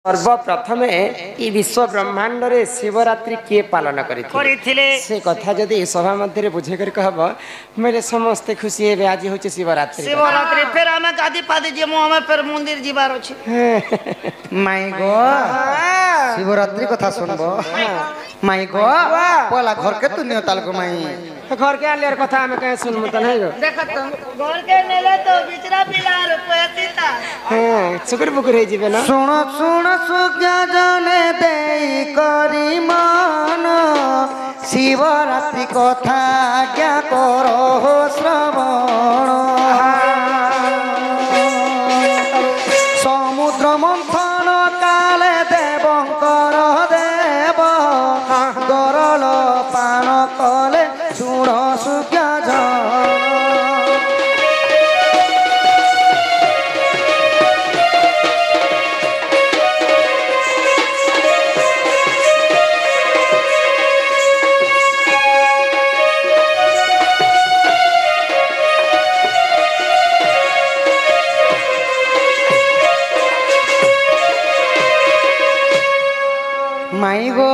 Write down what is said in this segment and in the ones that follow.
सर्वप्रथम ये विश्व ब्रह्मांड रे शिवरात्रि किए पालन करथिले से कथा जदि सभा मध्य बुझे कर कहब मेरे समस्ते खुशी हेबे आज होचे शिवरात्रि फिर हमें गादी पादी जेमो हमें फिर मंदिर जीवार अछि माई गो शिवरात्रि कथा सुनबो माई गो पहला घर के तू नियो ताल को माई घर के आलेर कथा हमें कहे सुनमु त नहीं गो देखत तो घर के नेले तो बिचरा पिलार पैतीता हां सुकुर बुकुर हे जीवे ना सुन सुन सुज्ञा जाने देई करी मान शिवरात्रि कथा क्या करो श्रवण समुद्र मंथन काले देवंकर देव गरल पान कले सुण सुज्ञा जान माई गो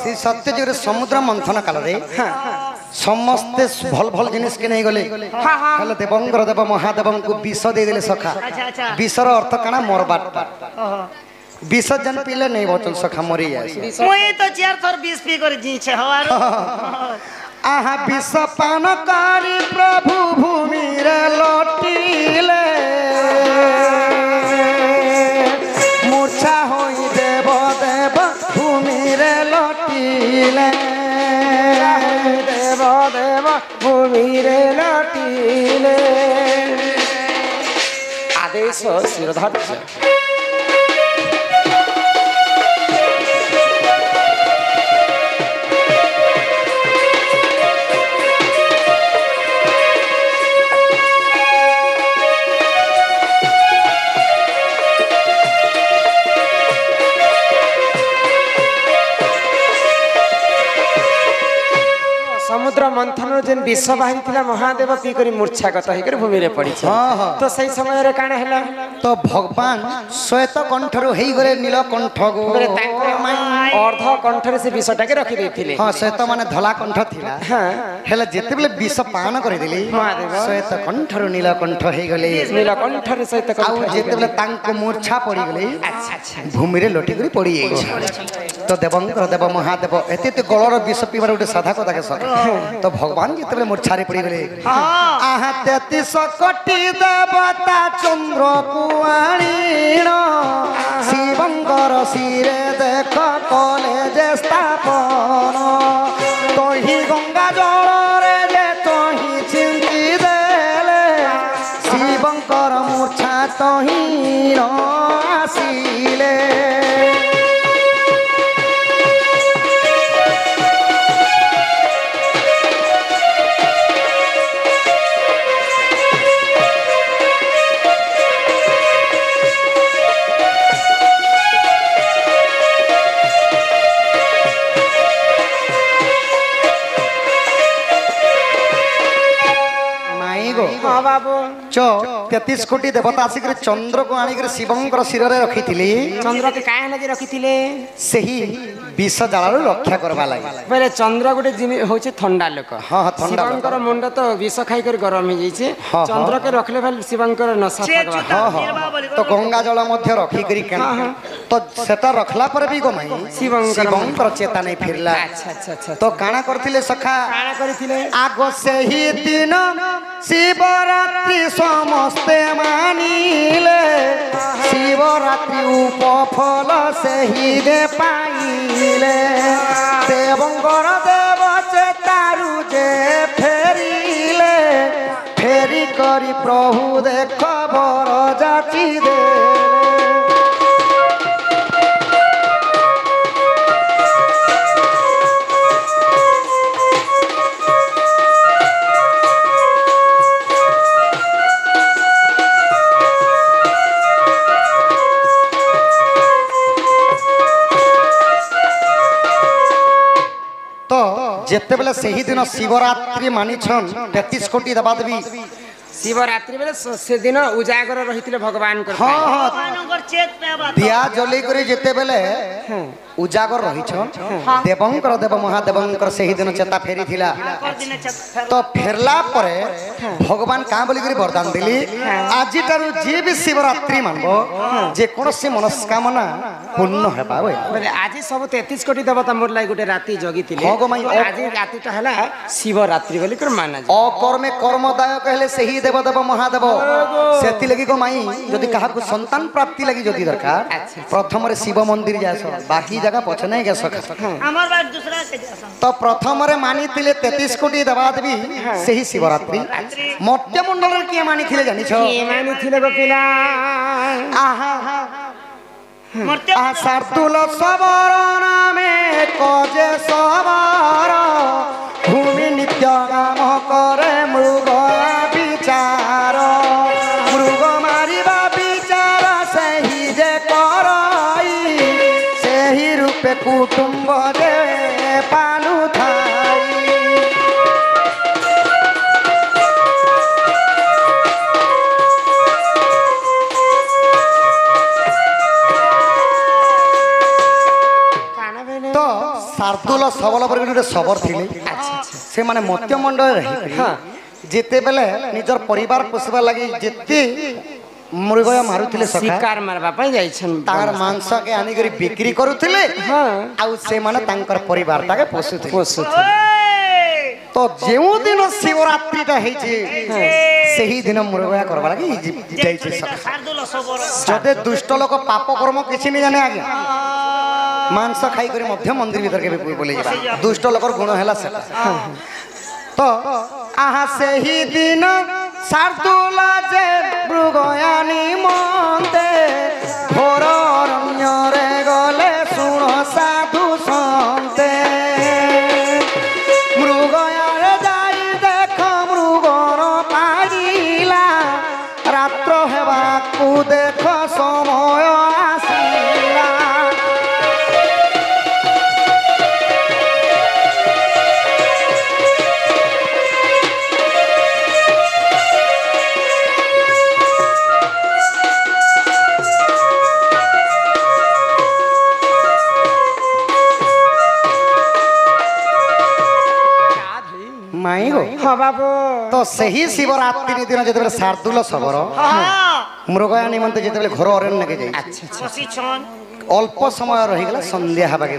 श्री सत्यजुग समुद्र मंथन काल रे समस्ते भल भल जिनिस के नहीं गले हेले देवंगर देव महादेव को विष दे देले सखा विषर अर्थ काना मरबाट विष जन पीले नहीं बचन सखा मरी जाए मोई तो चार थर 20 पी कर जी छे हवारो आहा विष पान करी प्रभु भूमि रे लटिले मूर्छा होई देव देव भूमि रे लटिले देव देव भूमि रे लटिले आदेश शिरोधार्य समुद्र मंथन जेन विष बाहरी थिला महादेव पी करी मूर्छागत होकर भूमि रे पड़ी तो सही समय रे काना हैला तो भगवान श्वेत कंठ रु हेई गरे नील कंठ गो अर्ध कंठ रे से विषटा के रखि देथिले हां श्वेत माने धला कंठ थिला हां हेला जेते बेले विष पान करि देली महादेव श्वेत कंठ रु नील कंठ हेई गले नील कंठ रे श्वेत कंठ आ जेते बेले तांको मूर्छा पड़ी गले अच्छा अच्छा भूमि रे लटी करी पड़ी तो देवंकर देव महादेव एते ते गलर विष पीबार उठे साधा कथा के सर तो भगवान जिते मूर्छारे पड़ी गले आहा 33 कोटि देवता चंद्र कुआणीण शिवंकर शिरे देख कलेज स्थापन तही गंगा जल रे जे तही चिंती देले शिवंकर मूर्छा तही आसिले बाबू 33 कोटि देवता आसिक चंद्र को आनिक शिवंकर शिर रे रखी चंद्र के काहे लगी रखिथिले सही विष जाल रक्षा करबा लागि पहले चंद्र गोटे जिमि होचे ठंडा लोक हां ठंडा शिवंकर मुंड तो विष खाई कर गरम हो जाइछे चंद्र के रखले भाई शिवंकर नशा तो गंगा जल मध्य रखी करी तो सेटा रखला पर भी गमाई शिवंकर चेता नहीं फिरला अच्छा अच्छा अच्छा तो काना करथिले सखा काना करथिले आगो से ही दिन शिवरात्रि समस्ते मानिले शिवरात्रि उपफल से ही दे पाइले देवंकर देव चेतारु जे फेरिले फेरी करी प्रभु देख बर जाची दे जेते बेले सही दिन शिवरात्रि मानिछन 33 कोटि देवादेवी शिवरात्रि बेले से दिन उजागर रहिथिले भगवान कर हां हां चेत पे बात दिया जली करी जेते बेले उजागर रहिछ देवंकर देव महादेवंकर सही दिन चेता फेरी थिला कर दिने चेत तो फेरला परे भगवान का बोली करी वरदान दिली आज टारु जे भी शिवरात्रि मानबो जे कोनोसी मनस्कामना पूर्ण हेबा होय बोले आज सब 33 कोटी देवता मोर लाई गोटे राती जगिथिले हाँ गो माई, आज रातीटा हला शिवरात्रि बोली कर माना जाय अकर्मे कर्मदाय कहले सही देव देव महादेव सेति लगी को माई जदि काहा को संतान प्राप्ति लगी जदि दरकार प्रथम रे शिव मंदिर जासो बाकी जगह पछ नहीं गए सका हमर बात दूसरा के जासन तो प्रथम रे मानी थिले 33 कोटी देवादेवी सही शिवरात्रि मध्य मंडल रे किए मानी थिले जानि छ के मानी थिले गो पिला आहा मरते आ सारतुल सबर नामे कजे सबर भूमि नित्य काम करे मृग विचार मृग मारिबा विचार सही जे करई सही रूपे कुटुंब दे पालु थाई काना बेले तो शार्दुल सबल पर गोटे सबर थिले से माने मत्य मंडल रही जेते बेले निजर परिवार पोषबा लागि जेते मृगय मारुथिले सखा शिकार मारबा पई जाइछन तार मांस के आनी करी बिक्री करूथिले आउ से माने तांकर परिवार ताके पोषुथिले पोसु तो जेउ दिन शिवरात्रि ता हेछि सेही दिन मृगया करबा लागि जाइछे सखा शार्दुल सबर जदे दुष्ट लोक पाप कर्म किछि नै जाने आगे मांस खाई करी मध्य मंदिर भीतर के बोले जा दुष्ट लोकर गुण हैला से तो आहा सेही दिन शार्दुला जे मृगयानी मन्ते घोर अरण्य रे गले सुण साधु सन्ते मृगयारे जाई देख मृगर पाइला रात्र हेबाकु देख समय आसिला माई गो हां बाबू तो सही शिवरात्रि दिन जेते शार्दुल सबर हां मृगया निमंते जेते घर अरण्य के जाई अच्छा अच्छा बसी छन अल्प समय रही गला संध्या हवा के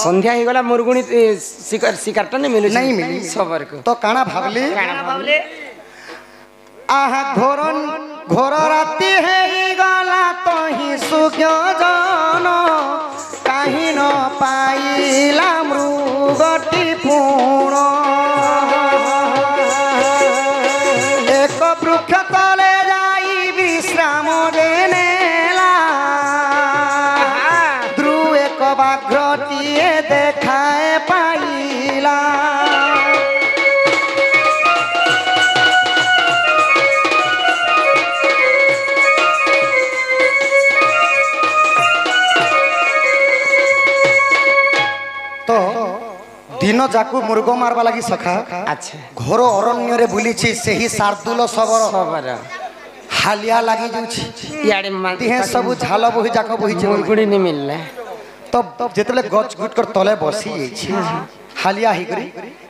संध्या ही गला मुरगुणी शिकार शिकारटा नहीं मिलु नहीं मिली सबर को तो काना भाबली काना बाबले आहा घोर राति है गला तो ही सुज्ञ जन काहि न पाइला मृगटी पूर्ण एक वृक्ष तले जाई विश्राम देनेला ध्रुव एक बाघ्रटिए देखाए पाइला तो दिन जाकू मृग मारवा लगी सखा अच्छा घोर अरण्य रे बुलीछि सेही शार्दुल सबर सबर हालिया लगी जाउछि याडे मानती दिहे सब झाल बोही जाक बोही मुरगुणी नहीं मिलले तब जेतले गच गुट कर तले बसी जाइछि हालिया ही करी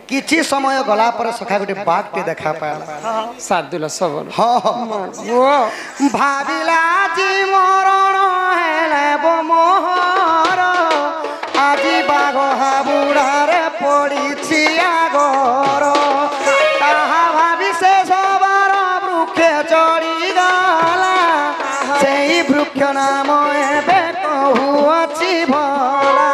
किछि समय गला पर सखा गोटे बाघ के देखा पाला शार्दुल सबर हां वो भाबिला जी मरण हेले बो मोहर আজি বাঘ হাবুড়ারে পড়িছি আগর তাহা ভাবি সে সবার বৃক্ষে চড়ি গলা সেই বৃক্ষ নাম এবে কহুছি ভলা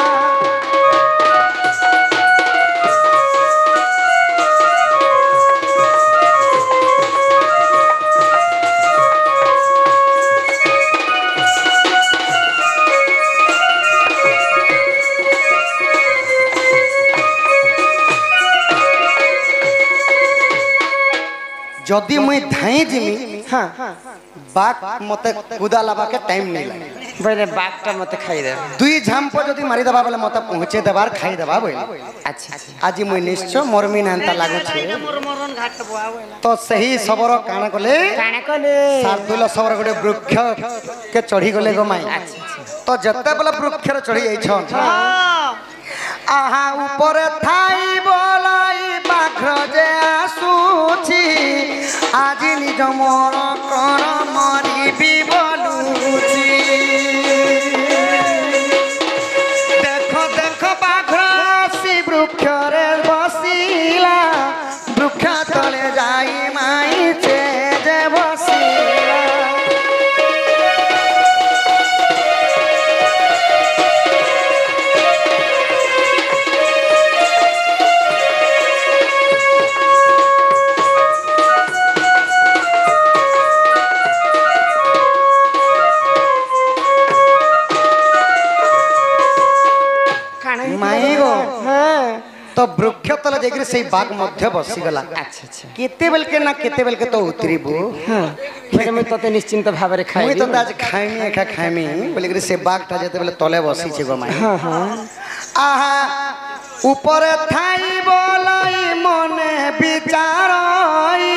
जदि मुई धाई जिमी हाँ बाक मते कुदा लाबा के टाइम नहीं लागे बोले बाघटा मत खाइदे दुई झांप जदि मारी देबा बोले मते पहुंचे देबार खाई देबा बोले अच्छा आज मुई निश्चय मरमी नांता लागु छे मरमरन घाट बुआ बोला तो सही सबर काना कले काना कले साधुल सबर गोटे वृक्ष के चढ़ी गले गो माई तो जते बेले वृक्ष रे चढ़ी जाई छन आहा ऊपर थाई बोलाई बाघ्र जे आसुछि आज निज मोर कर मरी भी बोलुछि देखो देखो बाघ्र आसी वृक्ष रे बसिला वृक्ष तले जाई माई जे जे बसिला माई गो तो वृक्ष तले जाकर से बाघ मध्य बसी गला अच्छा केते बेल के ना केते बेल के तो उतरीबो बोले मैं तते निश्चिंत भाव रे खाइ मुई तो आज खाइमी एका खाइमी बोले कि से बाघटा जेते बेले तले बसी छे गो माई आहा ऊपर थाई बोलाई मने विचारई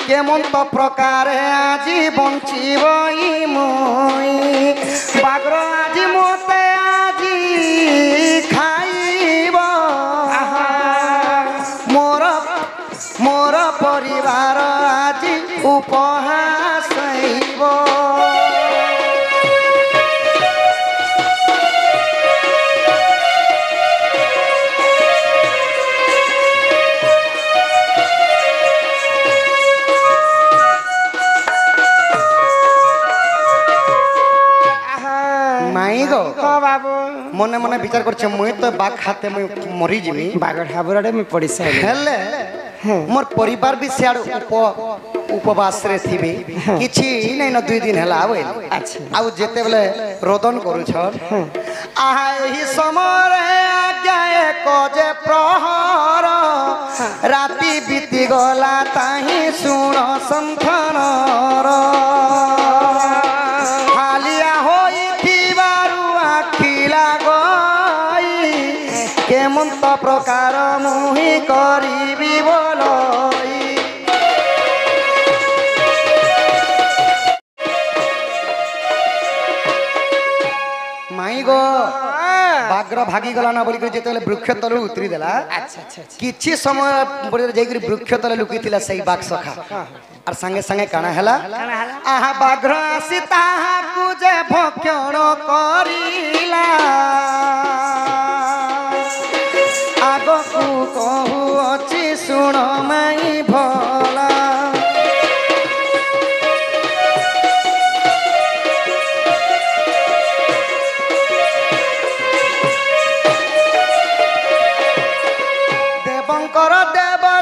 केमन तो प्रकार আজি बंचिबई मुई बाघर আজি मोते আজি खाइब मोर मोर परिवार আজি उपहास हईब बाबू मने मने विचार करछे मुई तो बाघ खाते मुई मरी जिमी बाघ हाबुराडे मैं पड़ी साइल हेले मोर परिवार भी सियाड़ उपवास रे थिबे किछि नै न 2 दिन हला आवे अच्छा आउ जेते बेले रोदन करू छ आहा एही समय आज्ञा एक जे प्रहर राती बीती गला ताही सुण संथनर हालिया होई थिबारु आखिला गई केमन तो प्रकार मुही करिबी बोलई माई गो बाघर भागी गला ना बोली जेते वृक्ष तलु उतरी देला अच्छा किछि समय बोले जाई वृक्ष तले लुकितिला सही बाघ सखा और संगे संगे काना हला आहा बाघर आसी ताहा कुजे भक्षण करिला आगो को कहू अछि सुण माई भला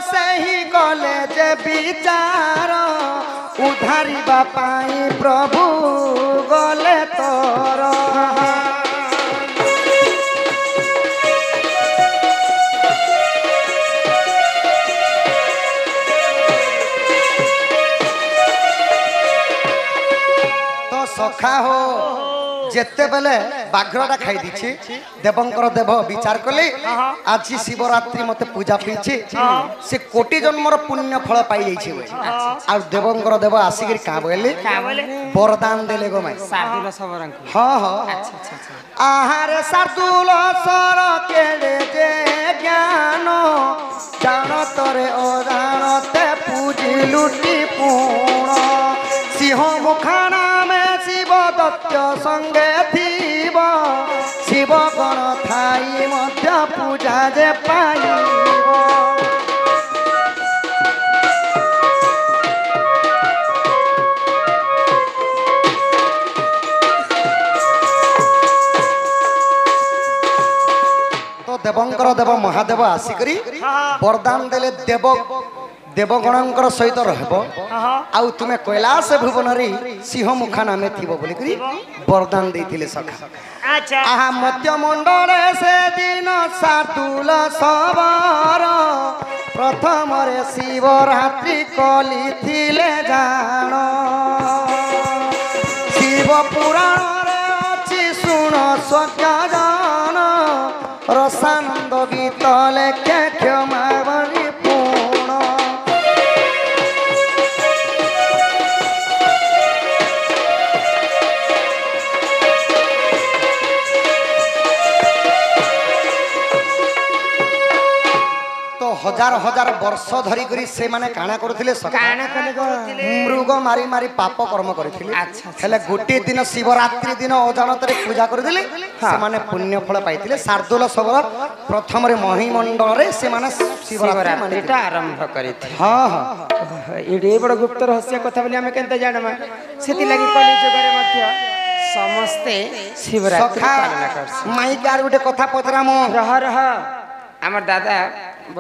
सही गले जे विचार उधारिबा पाई प्रभु गले तोर तो सखा हो जेते बेले बाघरटा खाई दीछि देवंकर देव विचार कले आज शिवरात्रि मते पूजा पीछि से कोटि जन्मर पुण्य फल पाई जाइछि आ देवंकर देव आसिगिर का बोले वरदान देले गो माई साधुल सबरंक हां हां अच्छा आहारे साधुल सर केले जे ज्ञान जानतरे अजानते पूजी लुटी पूर्ण सिंह मुखाना में शिव दत्त संगे थीब शिव गण थाई मध्य पूजा जे पाइब तो देवंकर देव महादेव आसिकरी वरदान देले देव देवगणंकर सहित रहबो आउ तुमे कैलाश भुवन रे सिंह मुखा नामे थिबो बोली करी वरदान देथिले सखा अच्छा आहा मध्य मंडल से दिन सातुल सबर प्रथम रे शिवरात्रि कली थिले जानो शिव पुराण ସକା ଜାନ ରସାନନ୍ଦ ଗୀତ ଲେଖେ କ୍ଷମା ବରି ପୁଣ हजार हजार वर्ष धरी करी से माने काना करथिले काना कले गो मृग मारी मारी पाप कर्म करथिले अच्छा हेले गोटे दिन शिवरात्रि दिन अजानतरे पूजा करथिले से माने पुण्य फल पाइथिले शार्दूल सबर प्रथम रे महिमंडल रे से माने शिवरात्रि टा आरंभ करिथे हां हां एडे बड़ गुप्त रहस्य कथा बोली हमें केनते जानमा सेति लागि कली जुगरे मध्य समस्ते शिवरात्रि पालन करछ माइकार गोटे कथा पचरामो रह रह हमर दादा